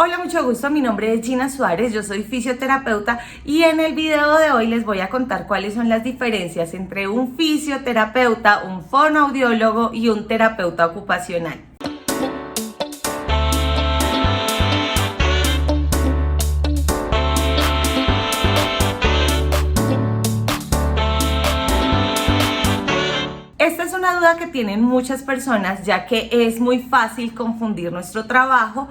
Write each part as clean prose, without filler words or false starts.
Hola, mucho gusto, mi nombre es Gina Suárez, yo soy fisioterapeuta y en el video de hoy les voy a contar cuáles son las diferencias entre un fisioterapeuta, un fonoaudiólogo y un terapeuta ocupacional. Esta es una duda que tienen muchas personas, ya que es muy fácil confundir nuestro trabajo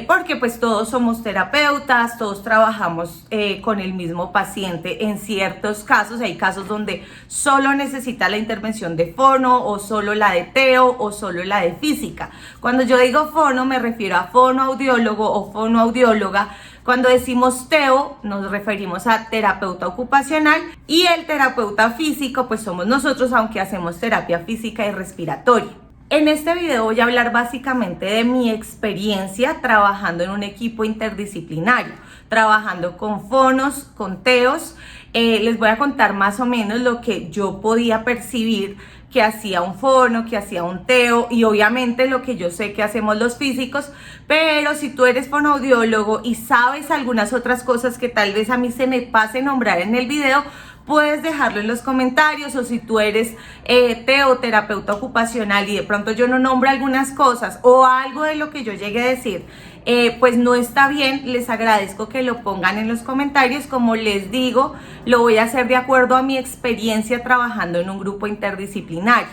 porque pues todos somos terapeutas, todos trabajamos con el mismo paciente. En ciertos casos hay casos donde solo necesita la intervención de fono o solo la de teo o solo la de física. Cuando yo digo fono me refiero a fonoaudiólogo o fonoaudióloga. Cuando decimos teo, nos referimos a terapeuta ocupacional y el terapeuta físico, pues somos nosotros, aunque hacemos terapia física y respiratoria. En este video voy a hablar básicamente de mi experiencia trabajando en un equipo interdisciplinario, trabajando con fonos, con teos. Les voy a contar más o menos lo que yo podía percibir que hacía un fono, que hacía un teo y obviamente lo que yo sé que hacemos los físicos, pero si tú eres fonoaudiólogo y sabes algunas otras cosas que tal vez a mí se me pase nombrar en el video, puedes dejarlo en los comentarios, o si tú eres teo, terapeuta ocupacional y de pronto yo no nombro algunas cosas o algo de lo que yo llegue a decir, pues no está bien, les agradezco que lo pongan en los comentarios. Como les digo, lo voy a hacer de acuerdo a mi experiencia trabajando en un grupo interdisciplinario.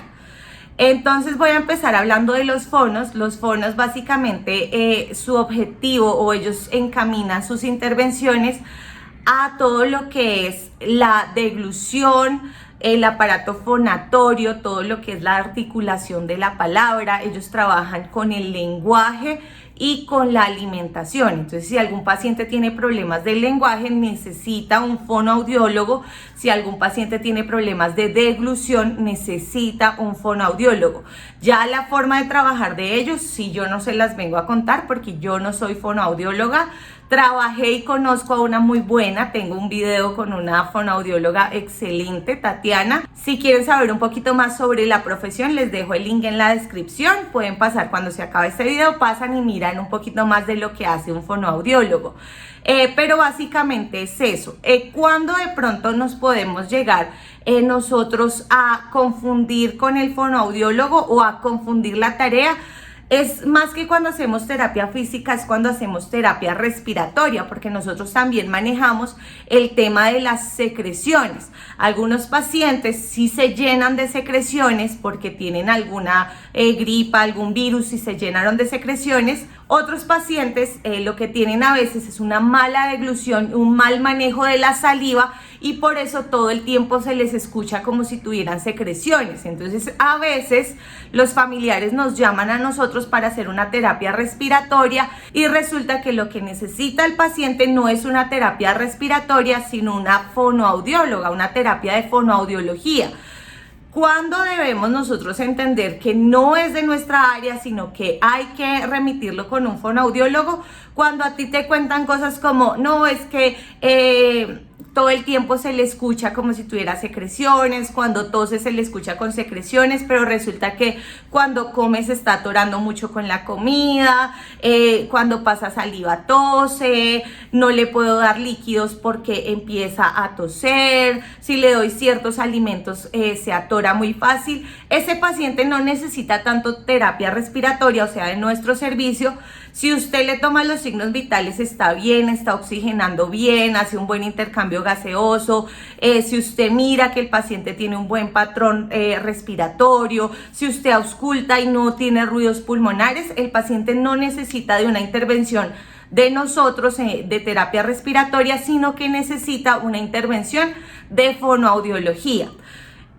Entonces voy a empezar hablando de los fonos. Los fonos básicamente su objetivo, o ellos encaminan sus intervenciones a todo lo que es la deglución, el aparato fonatorio, todo lo que es la articulación de la palabra. Ellos trabajan con el lenguaje y con la alimentación. Entonces, si algún paciente tiene problemas del lenguaje, necesita un fonoaudiólogo. Si algún paciente tiene problemas de deglución, necesita un fonoaudiólogo. Ya la forma de trabajar de ellos, si yo no se las vengo a contar porque yo no soy fonoaudióloga. Trabajé y conozco a una muy buena, tengo un video con una fonoaudióloga excelente, Tatiana. Si quieren saber un poquito más sobre la profesión, les dejo el link en la descripción. Pueden pasar cuando se acabe este video, pasan y miran un poquito más de lo que hace un fonoaudiólogo. Pero básicamente es eso. Cuando de pronto nos podemos llegar nosotros a confundir con el fonoaudiólogo o a confundir la tarea, es más que cuando hacemos terapia física, es cuando hacemos terapia respiratoria, porque nosotros también manejamos el tema de las secreciones. Algunos pacientes sí se llenan de secreciones porque tienen alguna gripa, algún virus y se llenaron de secreciones. Otros pacientes lo que tienen a veces es una mala deglución, un mal manejo de la saliva y por eso todo el tiempo se les escucha como si tuvieran secreciones. Entonces a veces los familiares nos llaman a nosotros para hacer una terapia respiratoria y resulta que lo que necesita el paciente no es una terapia respiratoria, sino una fonoaudióloga, una terapia de fonoaudiología. ¿Cuándo debemos nosotros entender que no es de nuestra área, sino que hay que remitirlo con un fonoaudiólogo? Cuando a ti te cuentan cosas como, no, es que todo el tiempo se le escucha como si tuviera secreciones, cuando tose se le escucha con secreciones, pero resulta que cuando come se está atorando mucho con la comida, cuando pasa saliva tose, no le puedo dar líquidos porque empieza a toser, si le doy ciertos alimentos se atora muy fácil. Ese paciente no necesita tanto terapia respiratoria, o sea, de nuestro servicio. Si usted le toma los signos vitales, está bien, está oxigenando bien, hace un buen intercambio gaseoso. Si usted mira que el paciente tiene un buen patrón respiratorio, si usted ausculta y no tiene ruidos pulmonares, el paciente no necesita de una intervención de nosotros de terapia respiratoria, sino que necesita una intervención de fonoaudiología.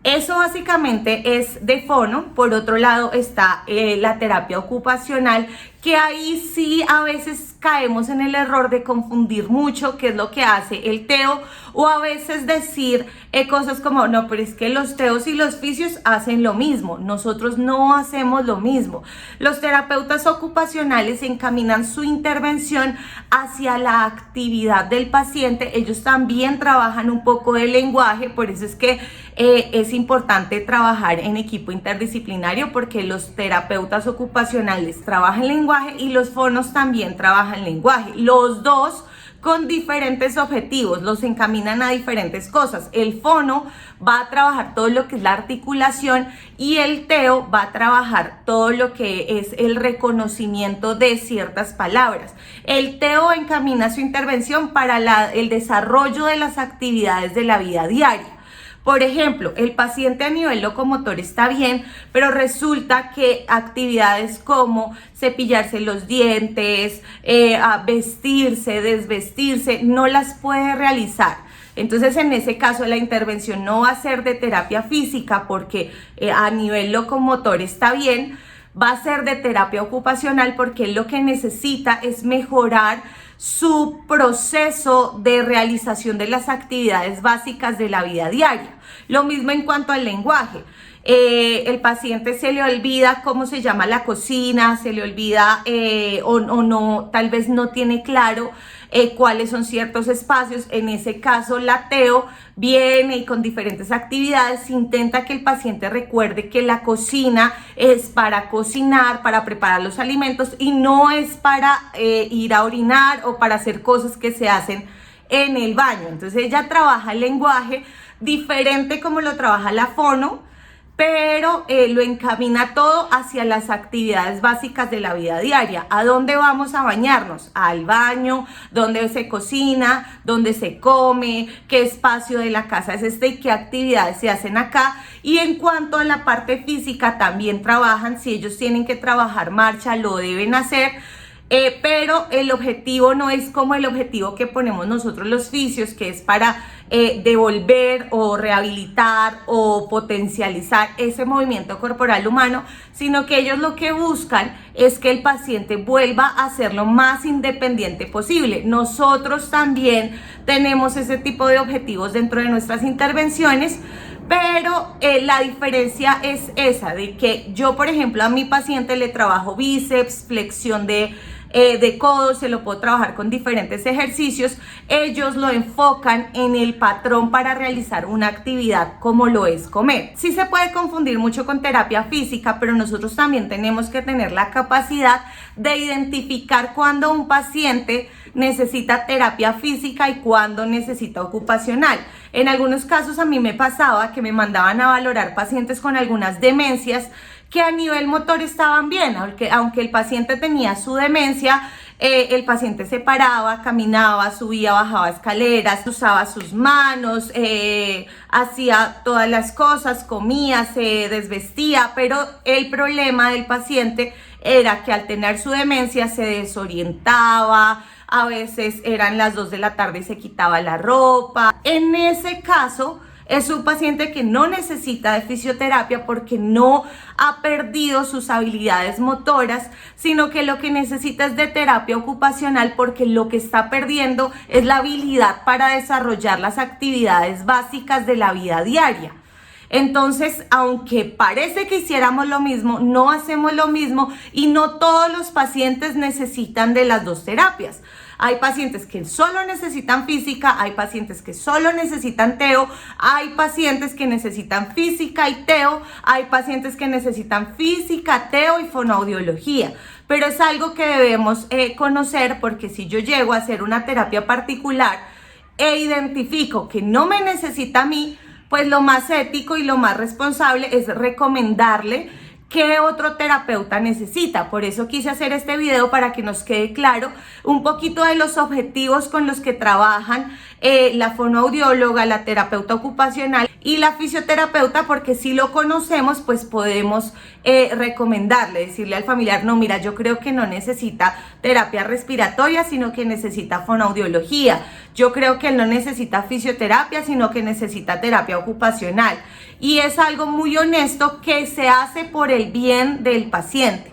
Eso básicamente es de fono. Por otro lado está la terapia ocupacional, que ahí sí a veces caemos en el error de confundir mucho qué es lo que hace el teo, o a veces decir cosas como, no, pero es que los teos y los fisios hacen lo mismo. Nosotros no hacemos lo mismo. Los terapeutas ocupacionales encaminan su intervención hacia la actividad del paciente. Ellos también trabajan un poco de lenguaje, por eso es que es importante trabajar en equipo interdisciplinario porque los terapeutas ocupacionales trabajan lenguaje y los fonos también trabajan lenguaje. Los dos con diferentes objetivos, los encaminan a diferentes cosas. El fono va a trabajar todo lo que es la articulación y el TEO va a trabajar todo lo que es el reconocimiento de ciertas palabras. El TEO encamina su intervención para el desarrollo de las actividades de la vida diaria. Por ejemplo, el paciente a nivel locomotor está bien, pero resulta que actividades como cepillarse los dientes, vestirse, desvestirse, no las puede realizar. Entonces, en ese caso, la intervención no va a ser de terapia física porque a nivel locomotor está bien, va a ser de terapia ocupacional porque él lo que necesita es mejorar su proceso de realización de las actividades básicas de la vida diaria. Lo mismo en cuanto al lenguaje. El paciente se le olvida cómo se llama la cocina, se le olvida o no, tal vez no tiene claro cuáles son ciertos espacios. En ese caso, la TEO viene y con diferentes actividades intenta que el paciente recuerde que la cocina es para cocinar, para preparar los alimentos y no es para ir a orinar o para hacer cosas que se hacen en el baño. Entonces ella trabaja el lenguaje diferente como lo trabaja la fono, pero lo encamina todo hacia las actividades básicas de la vida diaria. ¿A dónde vamos a bañarnos? Al baño, dónde se cocina, dónde se come, qué espacio de la casa es este y qué actividades se hacen acá. Y en cuanto a la parte física, también trabajan, si ellos tienen que trabajar marcha, lo deben hacer. Pero el objetivo no es como el objetivo que ponemos nosotros los fisios, que es para devolver o rehabilitar o potencializar ese movimiento corporal humano, sino que ellos lo que buscan es que el paciente vuelva a ser lo más independiente posible. Nosotros también tenemos ese tipo de objetivos dentro de nuestras intervenciones, pero la diferencia es esa, de que yo, por ejemplo, a mi paciente le trabajo bíceps, flexión de codos, se lo puedo trabajar con diferentes ejercicios. Ellos lo enfocan en el patrón para realizar una actividad como lo es comer. Sí se puede confundir mucho con terapia física, pero nosotros también tenemos que tener la capacidad de identificar cuando un paciente necesita terapia física y cuando necesita ocupacional. En algunos casos a mí me pasaba que me mandaban a valorar pacientes con algunas demencias que a nivel motor estaban bien, aunque el paciente tenía su demencia, el paciente se paraba, caminaba, subía, bajaba escaleras, usaba sus manos, hacía todas las cosas, comía, se desvestía, pero el problema del paciente era que al tener su demencia se desorientaba, a veces eran las 2 de la tarde y se quitaba la ropa. En ese caso, es un paciente que no necesita de fisioterapia porque no ha perdido sus habilidades motoras, sino que lo que necesita es de terapia ocupacional porque lo que está perdiendo es la habilidad para desarrollar las actividades básicas de la vida diaria. Entonces, aunque parece que hiciéramos lo mismo, no hacemos lo mismo y no todos los pacientes necesitan de las dos terapias. Hay pacientes que solo necesitan física, hay pacientes que solo necesitan TEO, hay pacientes que necesitan física y TEO, hay pacientes que necesitan física, TEO y fonoaudiología. Pero es algo que debemos conocer porque si yo llego a hacer una terapia particular e identifico que no me necesita a mí, pues lo más ético y lo más responsable es recomendarle qué otro terapeuta necesita. Por eso quise hacer este video para que nos quede claro un poquito de los objetivos con los que trabajan la fonoaudióloga, la terapeuta ocupacional y la fisioterapeuta, porque si lo conocemos, pues podemos recomendarle, decirle al familiar, no, mira, yo creo que no necesita terapia respiratoria, sino que necesita fonoaudiología. Yo creo que él no necesita fisioterapia, sino que necesita terapia ocupacional. Y es algo muy honesto que se hace por el bien del paciente.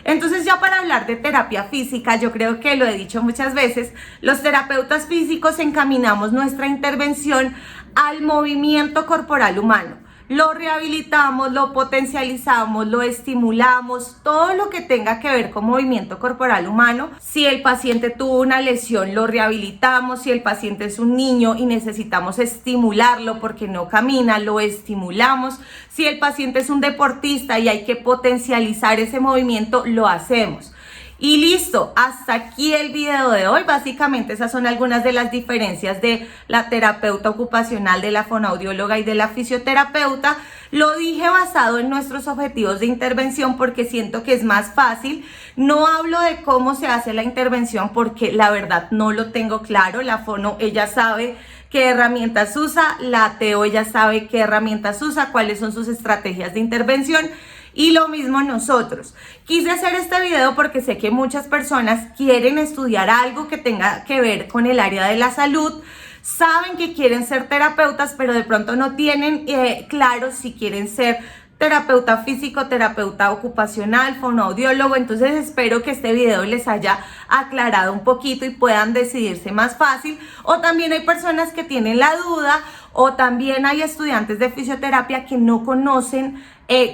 Entonces, ya para hablar de terapia física, yo creo que lo he dicho muchas veces, los terapeutas físicos encaminamos nuestra intervención al movimiento corporal humano. lo rehabilitamos, lo potencializamos, lo estimulamos, todo lo que tenga que ver con movimiento corporal humano. Si el paciente tuvo una lesión, lo rehabilitamos. Si el paciente es un niño y necesitamos estimularlo porque no camina, lo estimulamos. Si el paciente es un deportista y hay que potencializar ese movimiento, lo hacemos. Y listo, hasta aquí el video de hoy. Básicamente esas son algunas de las diferencias de la terapeuta ocupacional, de la fonoaudióloga y de la fisioterapeuta. Lo dije basado en nuestros objetivos de intervención porque siento que es más fácil. No hablo de cómo se hace la intervención porque la verdad no lo tengo claro. La fono, ella sabe qué herramientas usa, la teo, ella sabe qué herramientas usa, cuáles son sus estrategias de intervención. Y lo mismo nosotros. Quise hacer este video porque sé que muchas personas quieren estudiar algo que tenga que ver con el área de la salud. Saben que quieren ser terapeutas, pero de pronto no tienen claro si quieren ser terapeuta físico, terapeuta ocupacional, fonoaudiólogo. Entonces espero que este video les haya aclarado un poquito y puedan decidirse más fácil. O también hay personas que tienen la duda, o también hay estudiantes de fisioterapia que no conocen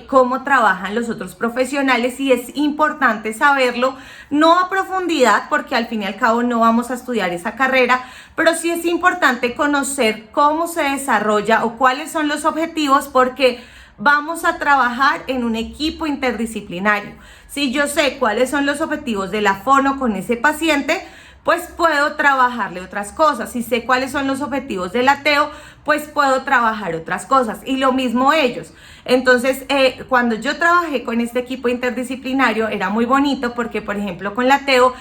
cómo trabajan los otros profesionales, y es importante saberlo, no a profundidad porque al fin y al cabo no vamos a estudiar esa carrera, pero sí es importante conocer cómo se desarrolla o cuáles son los objetivos, porque vamos a trabajar en un equipo interdisciplinario. Si yo sé cuáles son los objetivos de la fono con ese paciente, pues puedo trabajarle otras cosas. Si sé cuáles son los objetivos del ateo, pues puedo trabajar otras cosas. Y lo mismo ellos. Entonces, cuando yo trabajé con este equipo interdisciplinario, era muy bonito porque, por ejemplo, con la ateo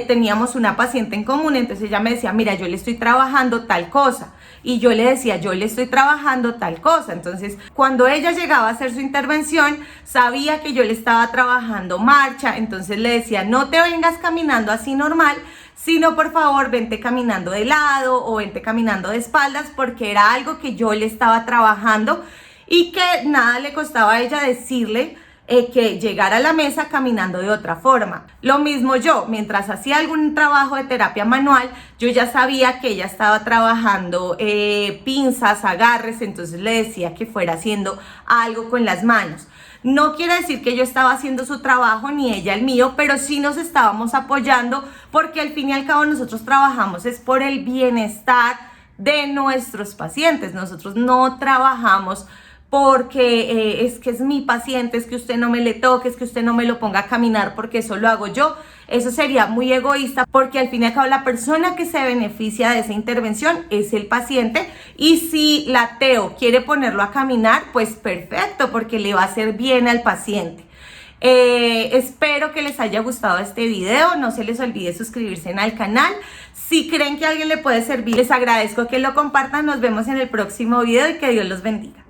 teníamos una paciente en común. Entonces ella me decía, mira, yo le estoy trabajando tal cosa. Y yo le decía, yo le estoy trabajando tal cosa. Entonces, cuando ella llegaba a hacer su intervención, sabía que yo le estaba trabajando marcha. Entonces le decía, no te vengas caminando así normal, sino por favor vente caminando de lado o vente caminando de espaldas, porque era algo que yo le estaba trabajando y que nada le costaba a ella decirle que llegara a la mesa caminando de otra forma. Lo mismo yo, mientras hacía algún trabajo de terapia manual, yo ya sabía que ella estaba trabajando pinzas, agarres, entonces le decía que fuera haciendo algo con las manos. No quiere decir que yo estaba haciendo su trabajo ni ella el mío, pero sí nos estábamos apoyando, porque al fin y al cabo nosotros trabajamos es por el bienestar de nuestros pacientes. Nosotros no trabajamos porque es que es mi paciente, es que usted no me le toque, es que usted no me lo ponga a caminar porque eso lo hago yo. Eso sería muy egoísta, porque al fin y al cabo la persona que se beneficia de esa intervención es el paciente, y si la teo quiere ponerlo a caminar, pues perfecto, porque le va a hacer bien al paciente. Espero que les haya gustado este video. No se les olvide suscribirse al canal. Si creen que a alguien le puede servir, les agradezco que lo compartan. Nos vemos en el próximo video y que Dios los bendiga.